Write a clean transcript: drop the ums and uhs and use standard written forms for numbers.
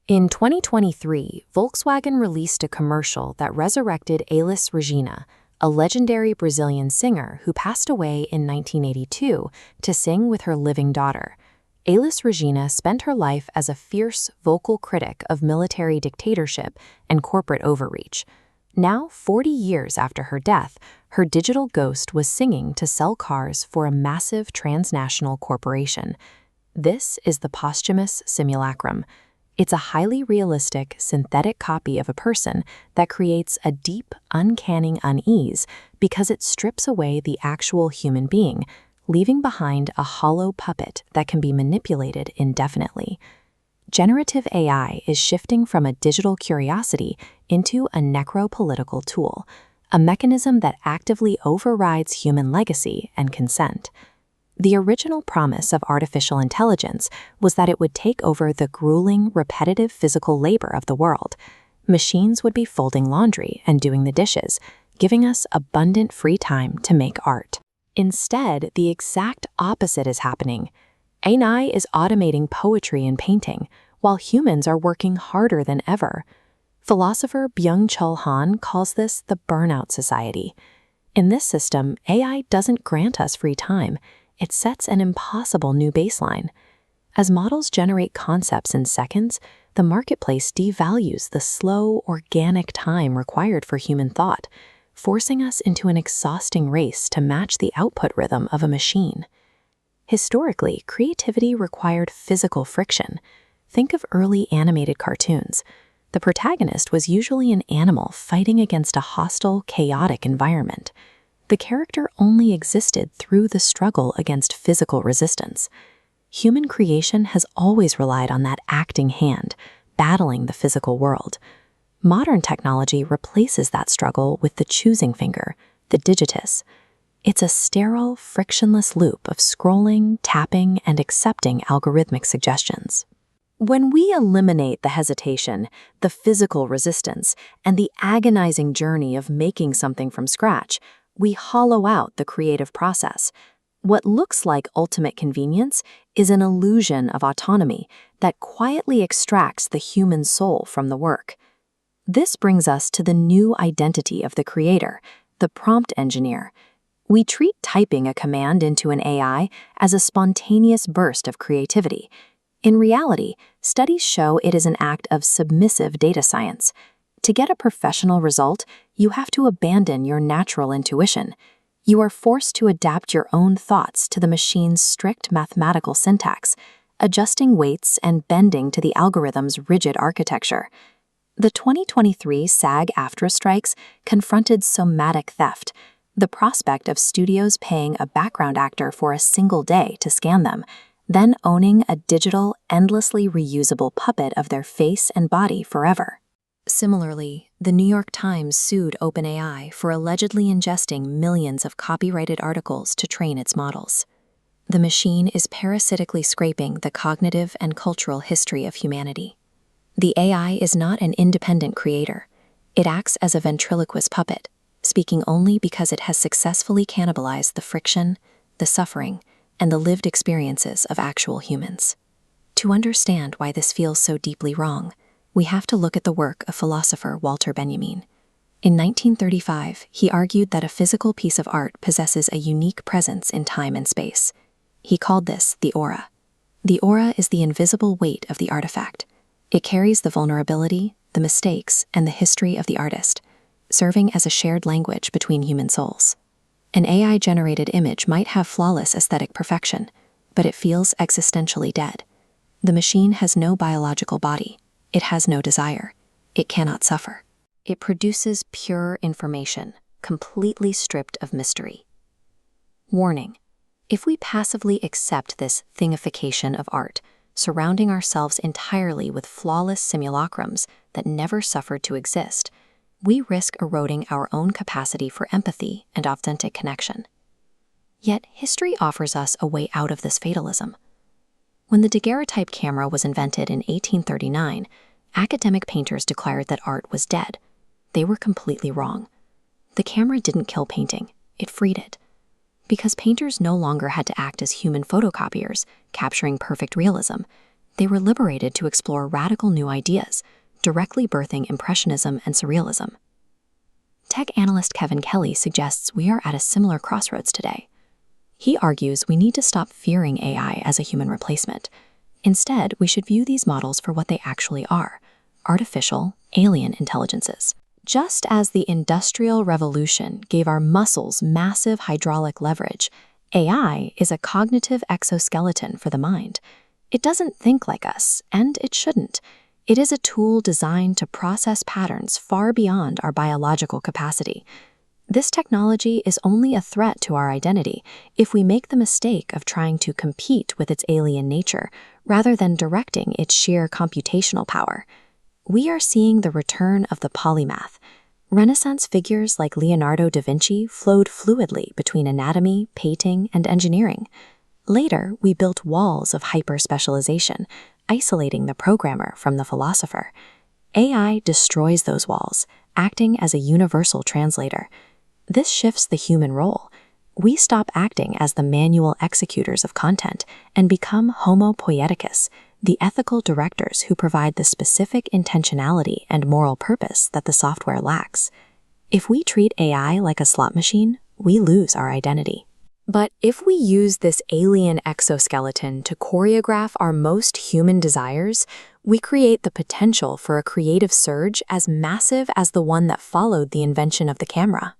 In 2023, Volkswagen released a commercial that resurrected Elis Regina, a legendary Brazilian singer who passed away in 1982 to sing with her living daughter. Elis Regina spent her life as a fierce vocal critic of military dictatorship and corporate overreach. Now, 40 years after her death, her digital ghost was singing to sell cars for a massive transnational corporation. This is the posthumous simulacrum. It's a highly realistic, synthetic copy of a person that creates a deep, uncanny unease because it strips away the actual human being, leaving behind a hollow puppet that can be manipulated indefinitely. Generative AI is shifting from a digital curiosity into a necropolitical tool, a mechanism that actively overrides human legacy and consent. The original promise of artificial intelligence was that it would take over the grueling, repetitive physical labor of the world. Machines would be folding laundry and doing the dishes, giving us abundant free time to make art. Instead, the exact opposite is happening. AI is automating poetry and painting, while humans are working harder than ever. Philosopher Byung-Chul calls this the burnout society. In this system, AI doesn't grant us free time. It sets an impossible new baseline. As models generate concepts in seconds, the marketplace devalues the slow, organic time required for human thought, forcing us into an exhausting race to match the output rhythm of a machine. Historically, creativity required physical friction. Think of early animated cartoons. The protagonist was usually an animal fighting against a hostile, chaotic environment. The character only existed through the struggle against physical resistance. Human creation has always relied on that acting hand, battling the physical world. Modern technology replaces that struggle with the choosing finger, the digitus. It's a sterile, frictionless loop of scrolling, tapping, and accepting algorithmic suggestions. When we eliminate the hesitation, the physical resistance, and the agonizing journey of making something from scratch, we hollow out the creative process. What looks like ultimate convenience is an illusion of autonomy that quietly extracts the human soul from the work. This brings us to the new identity of the creator, the prompt engineer. We treat typing a command into an AI as a spontaneous burst of creativity. In reality, studies show it is an act of submissive data science. To get a professional result, you have to abandon your natural intuition. You are forced to adapt your own thoughts to the machine's strict mathematical syntax, adjusting weights and bending to the algorithm's rigid architecture. The 2023 SAG-AFTRA strikes confronted somatic theft, the prospect of studios paying a background actor for a single day to scan them, then owning a digital, endlessly reusable puppet of their face and body forever. Similarly, the New York Times sued OpenAI for allegedly ingesting millions of copyrighted articles to train its models. The machine is parasitically scraping the cognitive and cultural history of humanity. The AI is not an independent creator. It acts as a ventriloquist puppet, speaking only because it has successfully cannibalized the friction, the suffering, and the lived experiences of actual humans. To understand why this feels so deeply wrong, we have to look at the work of philosopher Walter Benjamin. In 1935, he argued that a physical piece of art possesses a unique presence in time and space. He called this the aura. The aura is the invisible weight of the artifact. It carries the vulnerability, the mistakes, and the history of the artist, serving as a shared language between human souls. An AI-generated image might have flawless aesthetic perfection, but it feels existentially dead. The machine has no biological body. It has no desire. It cannot suffer. It produces pure information, completely stripped of mystery. Warning: if we passively accept this thingification of art, surrounding ourselves entirely with flawless simulacrums that never suffered to exist, we risk eroding our own capacity for empathy and authentic connection. Yet history offers us a way out of this fatalism. When the daguerreotype camera was invented in 1839, academic painters declared that art was dead. They were completely wrong. The camera didn't kill painting, it freed it. Because painters no longer had to act as human photocopiers, capturing perfect realism, They were liberated to explore radical new ideas, directly birthing Impressionism and Surrealism. Tech analyst Kevin Kelly suggests we are at a similar crossroads today. He argues we need to stop fearing AI as a human replacement. Instead, we should view these models for what they actually are: artificial, alien intelligences. Just as the Industrial Revolution gave our muscles massive hydraulic leverage, AI is a cognitive exoskeleton for the mind. It doesn't think like us, and it shouldn't. It is a tool designed to process patterns far beyond our biological capacity. This technology is only a threat to our identity if we make the mistake of trying to compete with its alien nature, rather than directing its sheer computational power. We are seeing the return of the polymath. Renaissance figures like Leonardo da Vinci flowed fluidly between anatomy, painting, and engineering. Later, we built walls of hyper-specialization, isolating the programmer from the philosopher. AI destroys those walls, acting as a universal translator. This shifts the human role. We stop acting as the manual executors of content and become Homo poeticus, the ethical directors who provide the specific intentionality and moral purpose that the software lacks. If we treat AI like a slot machine, we lose our identity. But if we use this alien exoskeleton to choreograph our most human desires, we create the potential for a creative surge as massive as the one that followed the invention of the camera.